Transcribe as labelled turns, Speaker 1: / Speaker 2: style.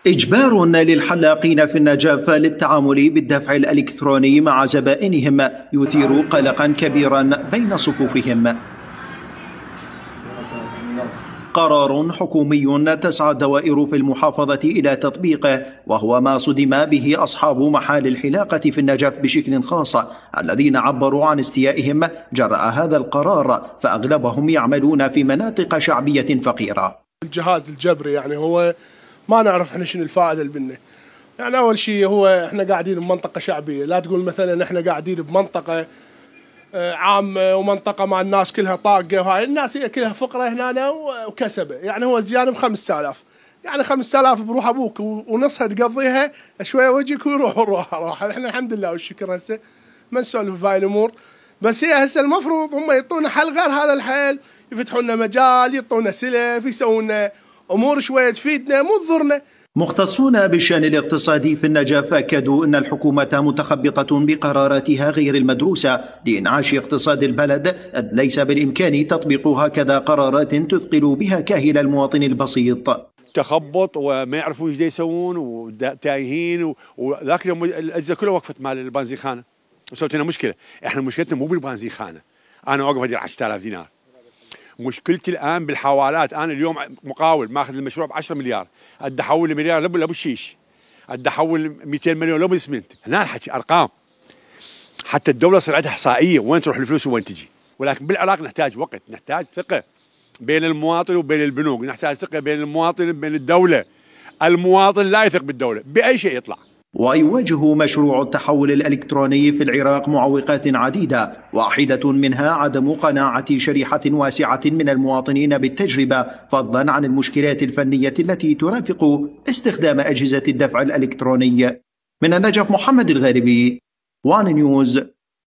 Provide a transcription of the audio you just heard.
Speaker 1: إجبار للحلاقين في النجف للتعامل بالدفع الإلكتروني مع زبائنهم يثير قلقا كبيرا بين صفوفهم. قرار حكومي تسعى الدوائر في المحافظة إلى تطبيقه، وهو ما صدم به أصحاب محال الحلاقة في النجف بشكل خاص، الذين عبروا عن استيائهم جراء هذا القرار، فأغلبهم يعملون في مناطق شعبية فقيرة.
Speaker 2: الجهاز الجبري يعني هو ما نعرف احنا شنو الفائده اللي بنه. يعني اول شيء هو احنا قاعدين بمنطقه شعبيه، لا تقول مثلا احنا قاعدين بمنطقه عامه ومنطقه مع الناس كلها طاقه، وهاي الناس هي كلها فقره هنا وكسبه. يعني هو زياده ب 5000، يعني 5000 بروح ابوك ونصها تقضيها شويه وجهك ويروح راح. احنا الحمد لله والشكر هسه ما نسولف بهاي الامور، بس هي هسه المفروض هم يعطونا حل غير هذا الحل، يفتحوا لنا مجال، يعطونا سلف، يسوون لنا امور شويه تفيدنا مو تضرنا.
Speaker 1: مختصون بالشأن الاقتصادي في النجف أكدوا أن الحكومة متخبطة بقراراتها غير المدروسة لإنعاش اقتصاد البلد، إذ ليس بالإمكان تطبيق هكذا قرارات تثقل بها كاهل المواطن البسيط.
Speaker 3: تخبط وما يعرفون ايش يسوون وتايهين، وذاك اليوم الاجهزه كلها وقفت مال البنزيخانه وسوت لنا مشكله. احنا مشكلتنا مو بالبنزيخانه، انا واقف ادير 10000 دينار. مشكلتي الان بالحوالات، انا اليوم مقاول ماخذ المشروع ب 10 مليار، ادي احول مليار لابو الشيش، ادي احول 200 مليون لابو الاسمنت. هنا الحكي ارقام، حتى الدوله صار عندها احصائيه وين تروح الفلوس وين تجي. ولكن بالعراق نحتاج وقت، نحتاج ثقه بين المواطن وبين البنوك، نحتاج ثقه بين المواطن وبين الدوله. المواطن لا يثق بالدوله باي شيء يطلع.
Speaker 1: ويواجه مشروع التحول الإلكتروني في العراق معوقات عديدة، واحدة منها عدم قناعة شريحة واسعة من المواطنين بالتجربة، فضلا عن المشكلات الفنية التي ترافق استخدام أجهزة الدفع الإلكتروني. من النجف محمد الغاربي، وان نيوز.